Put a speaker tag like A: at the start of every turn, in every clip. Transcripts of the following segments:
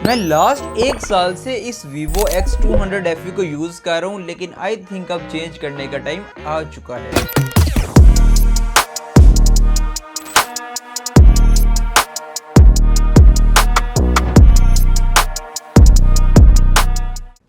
A: मैं लास्ट एक साल से इस Vivo X200 FE को यूज कर रहा हूँ, लेकिन आई थिंक अब चेंज करने का टाइम आ चुका है।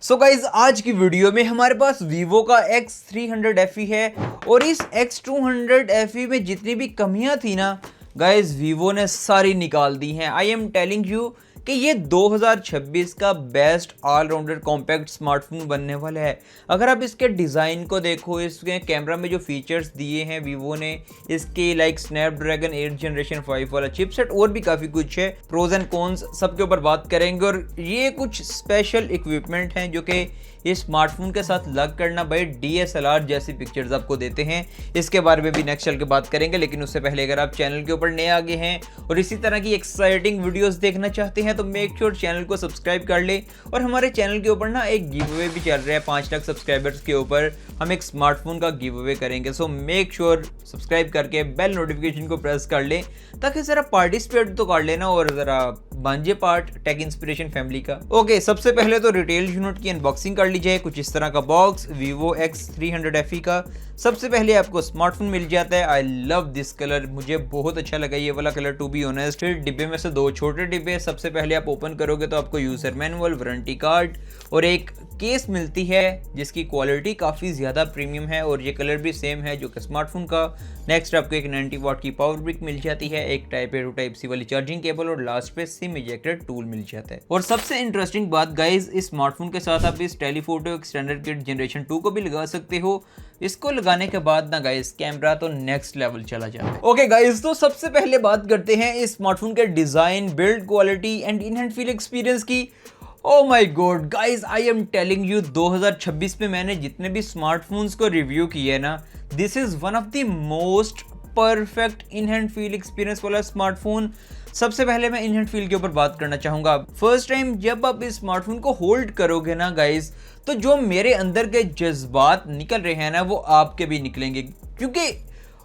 A: सो गाइज आज की वीडियो में हमारे पास Vivo का X300 FE है और इस X200 FE में जितनी भी कमियां थी ना गाइज Vivo ने सारी निकाल दी हैं। आई एम टेलिंग यू कि ये 2026 का बेस्ट ऑलराउंडर कॉम्पैक्ट स्मार्टफोन बनने वाला है। अगर आप इसके डिज़ाइन को देखो, इसके कैमरा में जो फीचर्स दिए हैं Vivo ने, इसके लाइक स्नैपड्रैगन 8 जनरेशन 5 वाला चिपसेट और भी काफ़ी कुछ है, प्रोज एंड कॉन्स सबके ऊपर बात करेंगे। और ये कुछ स्पेशल इक्विपमेंट हैं जो कि इस स्मार्टफोन के साथ लग करना भाई DSLR जैसी पिक्चर्स आपको देते हैं। इसके बारे में भी नेक्स्ट चल के बात करेंगे, लेकिन उससे पहले अगर आप चैनल के ऊपर नए आ गए हैं और इसी तरह की एक्साइटिंग वीडियोस देखना चाहते हैं तो मेक श्योर चैनल को सब्सक्राइब कर ले। और हमारे चैनल के ऊपर ना एक गिव अवे भी चल रहा है, 5 लाख सब्सक्राइबर्स के ऊपर हम एक स्मार्टफोन का गिव अवे करेंगे। सो मेक श्योर सब्सक्राइब करके बेल नोटिफिकेशन को प्रेस कर ले ताकि जरा पार्टिसिपेट तो कर लेना और जरा बांझे पार्ट टेक इंस्पिरेशन फैमिली का। ओके, सबसे पहले तो रिटेल यूनिट की अनबॉक्सिंग कर लीजिए। कुछ इस तरह का बॉक्स Vivo X300 FE का। सबसे पहले आपको स्मार्टफोन मिल जाता है। आई लव दिस कलर, मुझे बहुत अच्छा लगा ये वाला कलर टू बी ऑनेस्ट। फिर डिब्बे में से 2 छोटे डिब्बे। सबसे पहले आप ओपन करोगे तो आपको यूजर मैनुअल, वारंटी कार्ड और एक केस मिलती है जिसकी क्वालिटी काफ़ी ज़्यादा प्रीमियम है और ये कलर भी सेम है जो कि स्मार्टफोन का। नेक्स्ट आपको एक 90 वाट की पावर ब्रिक मिल जाती है, एक type A to type C वाली चार्जिंग केबल और लास्ट पे सिम इजेक्टर टूल मिल जाता है। और सबसे इंटरेस्टिंग बात गाइज, इस स्मार्टफोन के साथ आप इस टेलीफोटो एक्सटेंडर किट जनरेशन 2 को भी लगा सकते हो। इसको लगाने के बाद ना गाइस कैमरा तो नेक्स्ट लेवल चला जाता है। ओके गाइस, तो सबसे पहले बात करते हैं इस स्मार्टफोन के design, build quality and in hand feel experience की। Oh my god guys, I am telling you 2026 में मैंने जितने भी स्मार्टफोन्स को रिव्यू किए ना, this is one of the most perfect in hand feel experience वाला स्मार्टफोन। सबसे पहले मैं इन हैंड फील के ऊपर बात करना चाहूंगा। फर्स्ट टाइम जब आप इस स्मार्टफोन को होल्ड करोगे ना गाइस, तो जो मेरे अंदर के जज्बात निकल रहे हैं ना वो आपके भी निकलेंगे, क्योंकि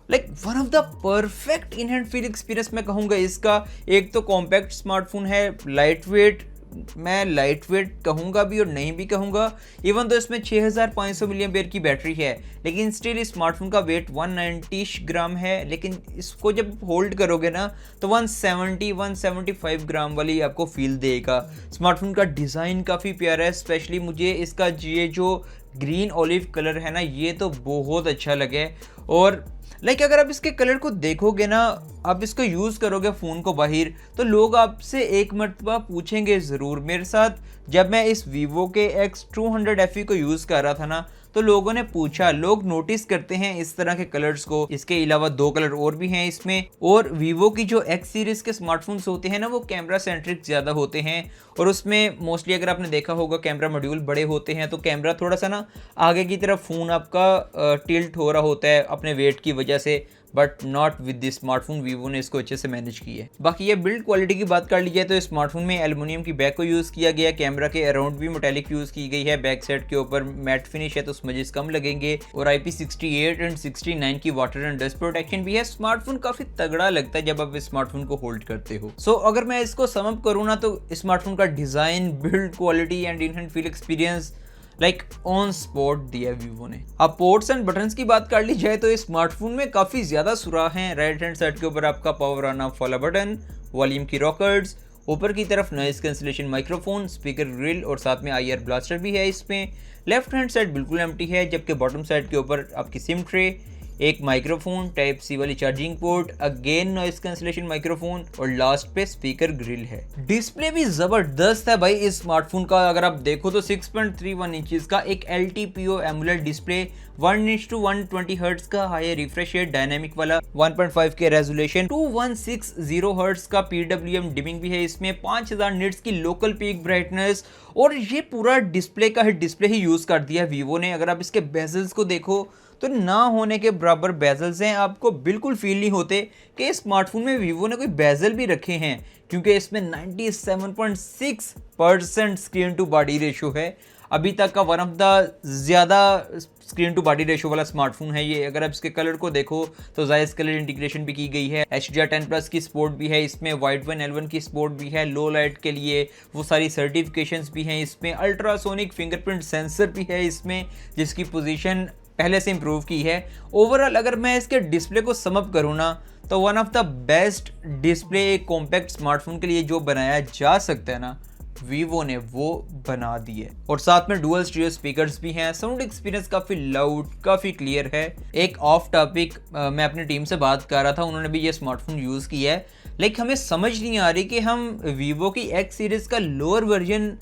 A: like one of the perfect in hand feel experience मैं कहूँगा इसका। एक तो कॉम्पैक्ट स्मार्टफोन है, लाइट वेट, मैं लाइट वेट कहूँगा भी और नहीं भी कहूँगा। इवन तो इसमें 6500 mAh की बैटरी है, लेकिन स्टिल स्मार्टफोन का वेट 190 ग्राम है। लेकिन इसको जब होल्ड करोगे ना तो 175 ग्राम वाली आपको फील देगा। स्मार्टफोन का डिज़ाइन काफ़ी प्यारा है, स्पेशली मुझे इसका ये जो ग्रीन ऑलिव कलर है ना ये तो बहुत अच्छा लगे। और लाइक अगर आप इसके कलर को देखोगे ना, आप इसको यूज़ करोगे फ़ोन को बाहर, तो लोग आपसे एक मरतबा पूछेंगे ज़रूर। मेरे साथ जब मैं इस Vivo के X200 FE को यूज़ कर रहा था ना, तो लोगों ने पूछा, लोग नोटिस करते हैं इस तरह के कलर्स को। इसके अलावा 2 कलर और भी हैं इसमें। और Vivo की जो X सीरीज़ के स्मार्टफोन्स होते हैं ना वो कैमरा सेंट्रिक ज़्यादा होते हैं और उसमें मोस्टली अगर आपने देखा होगा कैमरा मॉड्यूल बड़े होते हैं, तो कैमरा थोड़ा सा ना आगे की तरफ फ़ोन आपका टिल्ट हो रहा होता है अपने वेट की वजह से, but not with this smartphone. Vivo ने इसको अच्छे से मैनेज किया है। बाकी ये बिल्ड क्वालिटी की बात कर ली जाए तो इस स्मार्टफोन में एल्युमिनियम की बैक को यूज़ किया गया, कैमरा के अराउंड भी मेटालिक यूज़ की गई है, बैक साइड के ऊपर मैट फिनिश है तो स्मजेस कम लगेंगे और IP68 एंड 69 की वाटर एंड डस्ट प्रोटेक्शन भी है। स्मार्टफोन काफ़ी तगड़ा लगता है जब आप इस स्मार्टफोन को होल्ड करते हो। सो अगर मैं इसको सम अप करूँ ना तो स्मार्टफोन का design, build quality and in hand feel experience like on spot दिया Vivo ने। अब पोर्ट्स एंड बटन्स की बात कर ली जाए तो इस स्मार्टफोन में काफ़ी ज़्यादा सुराख हैं। राइट हैंड साइड के ऊपर आपका पावर ऑन ऑफ वाला बटन, वॉल्यूम की रॉकर्स, ऊपर की तरफ noise cancellation microphone, speaker grill और साथ में IR ब्लास्टर भी है इसमें। लेफ्ट हैंड साइड बिल्कुल एम्प्टी है, जबकि बॉटम साइड के ऊपर आपकी सिम ट्रे, एक माइक्रोफोन, टाइप सी वाली charging port, again noise cancellation microphone और लास्ट पे स्पीकर ग्रिल है। डिस्प्ले भी जबरदस्त है भाई इस स्मार्टफोन का। अगर आप देखो तो 6.31 इंचेस का एक LTPO एमुलेट डिस्प्ले, 1:120 हर्ट्ज का हाई रिफ्रेश रेट, डायनामिक वाला 1.5 के रेजोल्यूशन, 2160 हर्ट्ज का PWM डिमिंग भी है इसमें, 5000 निट्स की लोकल पीक ब्राइटनेस और ये पूरा डिस्प्ले का डिस्प्ले ही यूज कर दिया Vivo ने। अगर आप इसके बेजल्स को देखो तो ना होने के बराबर बेजल्स हैं, आपको बिल्कुल फील नहीं होते कि इस स्मार्टफोन में Vivo ने कोई बेजल भी रखे हैं, क्योंकि इसमें 97.6% स्क्रीन टू बॉडी रेशियो है। अभी तक का वन ऑफ द ज़्यादा स्क्रीन टू बॉडी रेशो वाला स्मार्टफोन है ये। अगर आप इसके कलर को देखो तो जायज़ कलर इंटीग्रेशन भी की गई है, HDR10+ की सपोर्ट भी है इसमें, वाइड वन L1 की सपोर्ट भी है, लो लाइट के लिए वो सारी सर्टिफिकेशंस भी हैं इसमें, अल्ट्रासोनिक फिंगरप्रिंट सेंसर भी है इसमें जिसकी पोजीशन पहले से इंप्रूव की है। ओवरऑल अगर मैं इसके डिस्प्ले को सम अप करूँ ना तो one of the best display एक कॉम्पैक्ट स्मार्टफोन के लिए जो बनाया जा सकता है ना, वीवो ने वो बना दी है। और साथ में डुअल स्टीरियो स्पीकर्स भी हैं, साउंड एक्सपीरियंस काफ़ी लाउड काफ़ी क्लियर है। एक ऑफ टॉपिक मैं अपनी टीम से बात कर रहा था, उन्होंने भी ये स्मार्टफोन यूज़ किया है, लेकिन हमें समझ नहीं आ रही कि हम वीवो की एक्स सीरीज़ का लोअर वर्जन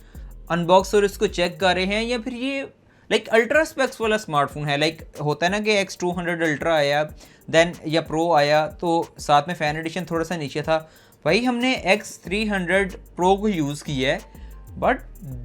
A: अनबॉक्स और इसको चेक कर रहे हैं या फिर ये अल्ट्रा स्पेक्स वाला स्मार्टफोन है। होता है ना कि X200 अल्ट्रा आया देन या प्रो आया तो साथ में फैन एडिशन थोड़ा सा नीचे था, भाई हमने X300 प्रो को यूज़ किया है, but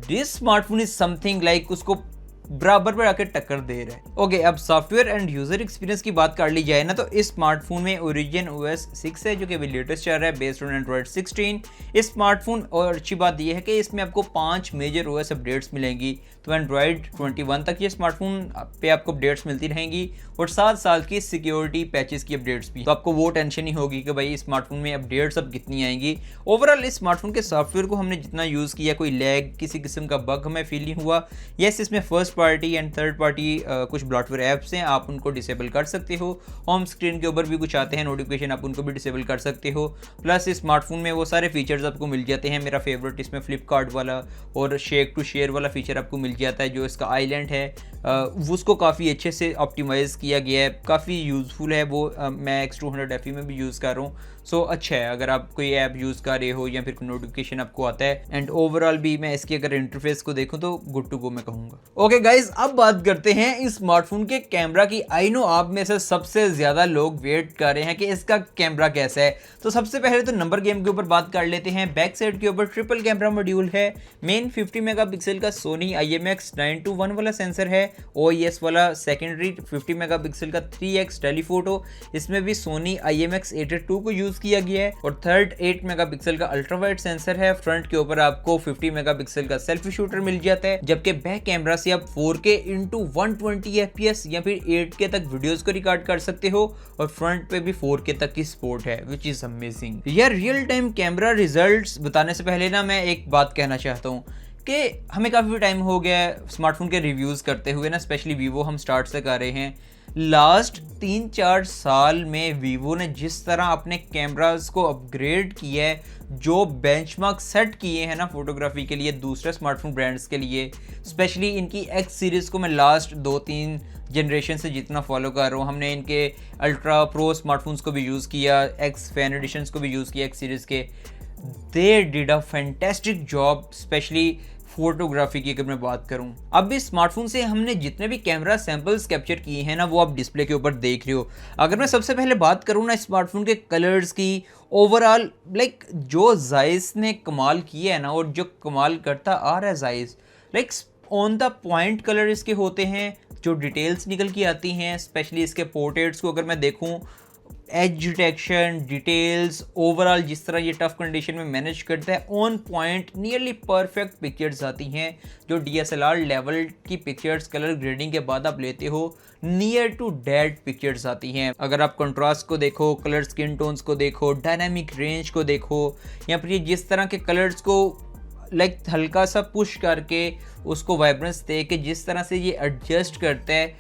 A: this smartphone is something उसको बराबर पर आकर टक्कर दे रहा है। ओके, अब सॉफ्टवेयर एंड यूजर एक्सपीरियंस की बात कर ली जाए ना तो इस स्मार्टफोन में ओरिजिन OS 6 है जो कि अभी लेटेस्ट चल रहा है बेस्ड ऑन एंड्रॉइड 16। इस स्मार्टफोन और अच्छी बात यह है कि इसमें आपको 5 मेजर OS अपडेट्स मिलेंगी, तो एंड्रॉइड 21 तक ये स्मार्टफोन पे आपको अपडेट्स मिलती रहेंगी और 7 साल की सिक्योरिटी पैचेस की अपडेट्स भी, तो आपको वो टेंशन नहीं होगी कि भाई स्मार्टफोन में अपडेट्स अब कितनी आएंगी। ओवरऑल इस स्मार्टफोन के सॉफ्टवेयर को हमने जितना यूज़ किया कोई लैग किसी किस्म का बग हमें फील नहीं हुआ। येस, इसमें first party and third party कुछ ब्लॉटवेयर ऐप्स हैं, आप उनको डिसेबल कर सकते हो। होम स्क्रीन के ऊपर भी कुछ आते हैं नोटिफिकेशन, आप उनको भी डिसेबल कर सकते हो। प्लस इस स्मार्टफोन में वो सारे फीचर्स आपको मिल जाते हैं। मेरा फेवरेट इसमें फ्लिपकार्ट वाला और शेक टू शेयर वाला फीचर आपको मिल जाता है। जो इसका आइलैंड है उसको काफ़ी अच्छे से ऑप्टिमाइज़ किया गया है, काफ़ी यूज़फुल है वो। मैं X200 FE में भी यूज़ कर रहा हूँ, सो अच्छा है अगर आप कोई ऐप यूज़ कर रहे हो या फिर कोई नोटिफिकेशन आपको आता है। एंड ओवरऑल भी मैं इसके अगर इंटरफेस को देखूं तो गुड टू गो मैं कहूँगा। ओके गाइज, अब बात करते हैं इस स्मार्टफोन के कैमरा की। आई नो आप में से सबसे ज़्यादा लोग वेट कर रहे हैं कि इसका कैमरा कैसा है, तो सबसे पहले तो नंबर गेम के ऊपर बात कर लेते हैं। बैक साइड के ऊपर ट्रिपल कैमरा मॉड्यूल है, मेन 50 मेगापिक्सल का सोनी IMX921 वाला सेंसर है, OIS वाला सेकेंडरी 50 मेगापिक्सल का 3x टेलीफोटो, इसमें भी सोनी IMX882 को यूज़ किया गया है। और थर्ड 8 मेगापिक्सल का अल्ट्रा वाइड सेंसर है। फ्रंट के ऊपर आपको 50 मेगापिक्सल का सेल्फी शूटर मिल जाता है, जबकि बैक कैमरा से आप 4K × 120 FPS या फिर 8K तक वीडियोस को रिकॉर्ड कर सकते हो और फ्रंट पे भी 4K तक की सपोर्ट है, विच इज अमेजिंग। यार रियल टाइम कैमरा रिजल्ट्स बताने से पहले ना मैं एक बात कहना चाहता हूँ कि हमें काफ़ी टाइम हो गया है स्मार्टफोन के रिव्यूज़ करते हुए ना, स्पेशली वीवो हम स्टार्ट से कर रहे हैं। लास्ट 3-4 साल में वीवो ने जिस तरह अपने कैमरास को अपग्रेड किया है, जो बेंचमार्क सेट किए हैं ना फोटोग्राफी के लिए दूसरे स्मार्टफोन ब्रांड्स के लिए, स्पेशली इनकी एक्स सीरीज़ को मैं लास्ट 2-3 जनरेशन से जितना फॉलो कर रहा हूँ। हमने इनके अल्ट्रा प्रो स्मार्टफोन्स को भी यूज़ किया, एक्स फैन एडिशंस को भी यूज़ किया एक्स सीरीज़ के। They did a fantastic job, specially photography की अगर मैं बात करूं। अब इस स्मार्टफोन से हमने जितने भी कैमरा सैंपल्स कैप्चर किए हैं ना वो आप डिस्प्ले के ऊपर देख रहे हो। अगर मैं सबसे पहले बात करूं ना स्मार्टफोन के कलर्स की, ओवरऑल जो जायस ने कमाल किया है ना और जो कमाल करता आ रहा है Jais, on the point colour इसके होते हैं, जो डिटेल्स निकल के आती हैं। स्पेशली इसके पोर्ट्रेट्स को अगर मैं देखूं, एज डिटेक्शन, डिटेल्स, ओवरऑल जिस तरह ये टफ कंडीशन में मैनेज करता है, on point nearly perfect pictures आती हैं। जो DSLR लेवल की पिक्चर्स कलर ग्रेडिंग के बाद आप लेते हो, नियर टू डेड पिक्चर्स आती हैं। अगर आप कंट्रास्ट को देखो, कलर स्किन टोन्स को देखो, डायनामिक रेंज को देखो, या फिर जिस तरह के कलर्स को हल्का सा पुश करके उसको वाइब्रेंस दे के जिस तरह से ये एडजस्ट करता है,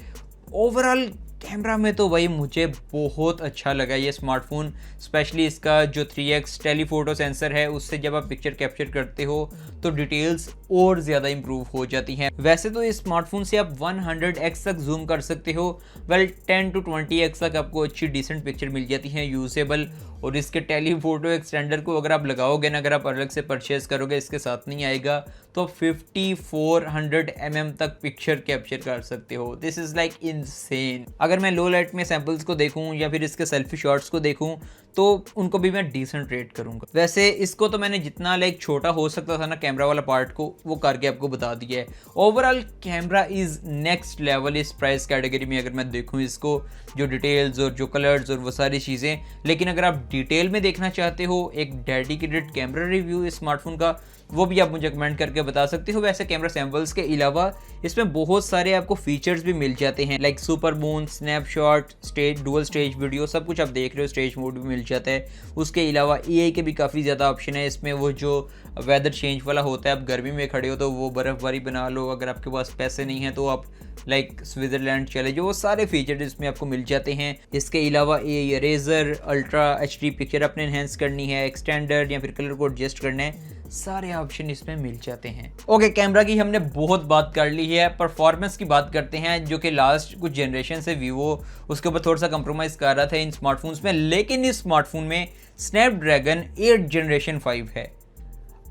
A: ओवरऑल कैमरा में तो भाई मुझे बहुत अच्छा लगा ये स्मार्टफोन। स्पेशली इसका जो 3x टेलीफोटो सेंसर है, उससे जब आप पिक्चर कैप्चर करते हो तो डिटेल्स और ज़्यादा इंप्रूव हो जाती हैं। वैसे तो इस स्मार्टफोन से आप 100x तक जूम कर सकते हो, 10 to 20x तक आपको अच्छी डिसेंट पिक्चर मिल जाती हैं यूजेबल। और इसके टेलीफोटो एक्सटेंडर को अगर आप लगाओगे ना, अगर आप अलग से परचेज करोगे, इसके साथ नहीं आएगा, तो 5400 mm तक पिक्चर कैप्चर कर सकते हो। This is insane. अगर मैं लो लाइट में सैंपल्स को देखूं या फिर इसके सेल्फी शॉट्स को देखूं तो उनको भी मैं डिसेंट रेट करूंगा। वैसे इसको तो मैंने जितना छोटा हो सकता था ना कैमरा वाला पार्ट को, वो करके आपको बता दिया है। Overall camera is next level इस प्राइस कैटेगरी में अगर मैं देखूं इसको, जो डिटेल्स और जो कलर्स और वो सारी चीज़ें। लेकिन अगर आप डिटेल में देखना चाहते हो एक डेडिकेटेड कैमरा रिव्यू इस स्मार्टफोन का, वो भी आप मुझे कमेंट करके बता सकते हो। वैसे कैमरा सैम्पल्स के अलावा इसमें बहुत सारे आपको फीचर्स भी मिल जाते हैं, like super moon, snapshot, stage, dual stage video, सब कुछ आप देख रहे हो। स्टेज मोड भी मिल जाता है। उसके अलावा AI के भी काफ़ी ज़्यादा ऑप्शन है इसमें। वो जो वेदर चेंज वाला होता है, आप गर्मी में खड़े हो तो वो बर्फ़बारी बना लो, अगर आपके पास पैसे नहीं हैं तो आप लाइक स्विट्ज़रलैंड चले जाओ, वो सारे फीचर्स इसमें आपको मिल जाते हैं। इसके अलावा AI eraser, ultra HD picture अपने इन्हेंस करनी है, एक्सटेंडर या फिर कलर को एडजस्ट करना है, सारे ऑप्शन इसमें मिल जाते हैं। ओके, कैमरा की हमने बहुत बात कर ली है। परफॉर्मेंस की बात करते हैं, जो कि लास्ट कुछ जनरेशन से वीवो उसके ऊपर थोड़ा सा कंप्रोमाइज़ कर रहा था इन स्मार्टफोन्स में, लेकिन इस स्मार्टफोन में स्नैपड्रैगन 8 जनरेशन 5 है।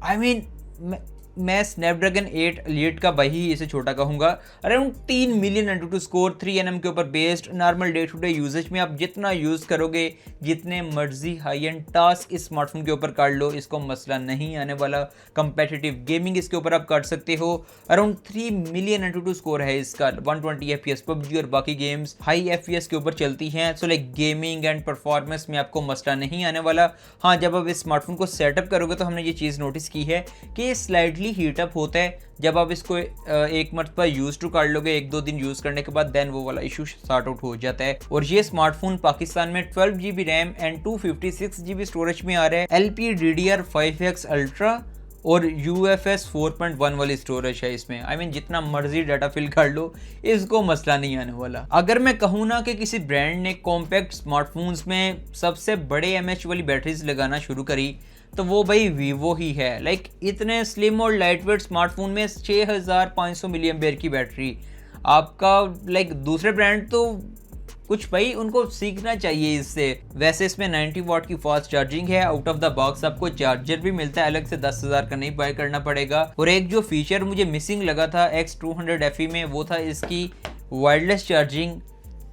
A: आई मीन मैं स्नैपड्रैगन 8 एलीट का भाई ही इसे छोटा कहूँगा। Around 3 million AnTuTu score, 3nm के ऊपर based, normal day to day usage में आप जितना यूज़ करोगे, जितने मर्जी हाई एंड टास्क इस स्मार्टफोन के ऊपर कर लो, इसको मसला नहीं आने वाला। कंपेटिटिव गेमिंग इसके ऊपर आप कर सकते हो। अराउंड 3 मिलियन AnTuTu स्कोर है इसका, 120 FPS पबजी और बाकी गेम्स हाई FPS के ऊपर चलती हैं। So like gaming and performance में आपको मसला नहीं आने वाला। हाँ, जब आप इस स्मार्टफोन को सेटअप करोगे तो हमने ये चीज़ नोटिस की है कि ये स्लाइडली हीटअप होता है। जब आप इसको एक मरतबा यूज टू कर लोगे, 1-2 दिन यूज करने के बाद, देन वो वाला इशू स्टार्ट आउट हो जाता है। और ये स्मार्टफोन पाकिस्तान में 12GB RAM and 256GB storage में आ रहा है। LPDDR5X अल्ट्रा और UFS 4.1 वाली स्टोरेज है इसमें। आई मीन जितना मर्जी डाटा फिल कर लो, इसको मसला नहीं आने वाला। अगर मैं कहूँ ना कि किसी ब्रांड ने कॉम्पैक्ट स्मार्टफोन्स में सबसे बड़े mAh वाली बैटरीज लगाना शुरू करी तो वो भाई वीवो ही है। लाइक इतने स्लिम और लाइटवेट स्मार्टफोन में 6500 मिली एम्पेयर की बैटरी आपका, लाइक दूसरे ब्रांड तो कुछ भाई उनको सीखना चाहिए इससे। वैसे इसमें 90 वाट की फास्ट चार्जिंग है। आउट ऑफ द बॉक्स आपको चार्जर भी मिलता है, अलग से 10,000 का नहीं बाय करना पड़ेगा। और एक जो फीचर मुझे मिसिंग लगा था X200 FE में, वो था इसकी वायरलेस चार्जिंग।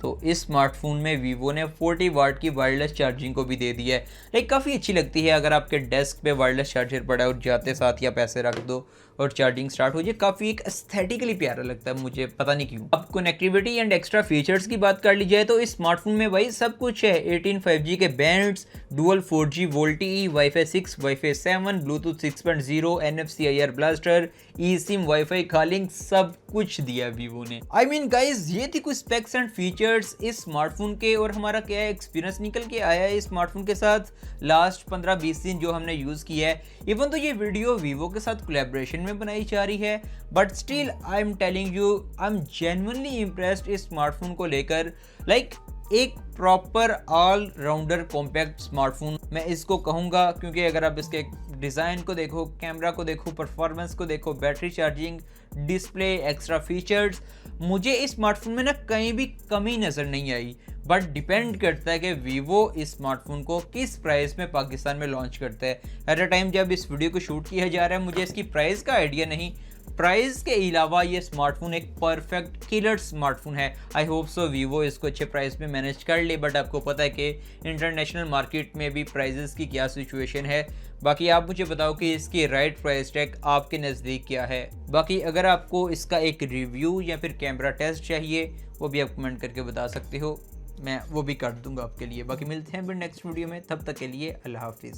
A: तो इस स्मार्टफोन में वीवो ने 40 वाट की वायरलेस चार्जिंग को भी दे दी है। लाइक काफ़ी अच्छी लगती है अगर आपके डेस्क पे वायरलेस चार्जर पड़ा है और जाते साथ या पैसे रख दो और चार्जिंग स्टार्ट हो जाए, काफ़ी एक एस्थेटिकली प्यारा लगता है मुझे, पता नहीं क्यों। अब कनेक्टिविटी एंड एक्स्ट्रा फीचर्स की बात कर ली जाए तो इस स्मार्टफोन में भाई सब कुछ है। 18 5G के bands, dual 4G VoLTE, Wi-Fi 6, Wi-Fi 7, Bluetooth 6.0, NFC IR blaster, eSIM, Wi-Fi calling, सब कुछ दिया वीवो ने। आई मीन गाइज, ये थी कुछ स्पेक्स एंड फीचर्स इस स्मार्टफोन के, और हमारा क्या एक्सपीरियंस निकल के आया है इस स्मार्टफोन के साथ लास्ट 15-20 दिन जो हमने यूज़ किया है। इवन तो ये वीडियो वीवो के साथ कोलैबोरेशन में बनाई जा रही है, but still I am telling you, I am genuinely impressed इस स्मार्टफोन को लेकर। लाइक एक proper all rounder compact smartphone मैं इसको कहूँगा, क्योंकि अगर आप इसके डिज़ाइन को देखो, कैमरा को देखो, परफॉर्मेंस को देखो, battery charging, display, extra features, मुझे इस स्मार्टफोन में ना कहीं भी कमी नज़र नहीं आई। बट डिपेंड करता है कि वीवो इस स्मार्टफोन को किस प्राइस में पाकिस्तान में लॉन्च करता है। एट अ टाइम जब इस वीडियो को शूट किया जा रहा है, मुझे इसकी प्राइस का आइडिया नहीं। प्राइस के अलावा ये स्मार्टफोन एक परफेक्ट किलर स्मार्टफोन है। आई होप सो वीवो इसको अच्छे प्राइस में मैनेज कर ले, बट आपको पता है कि इंटरनेशनल मार्केट में भी प्राइजेस की क्या सिचुएशन है। बाकी आप मुझे बताओ कि इसकी राइट प्राइस टैग आपके नज़दीक क्या है। बाकी अगर आपको इसका एक रिव्यू या फिर कैमरा टेस्ट चाहिए, वो भी आप कमेंट करके बता सकते हो, मैं वो भी कर दूंगा आपके लिए। बाकी मिलते हैं फिर नेक्स्ट वीडियो में, तब तक के लिए अल्लाह हाफिज़।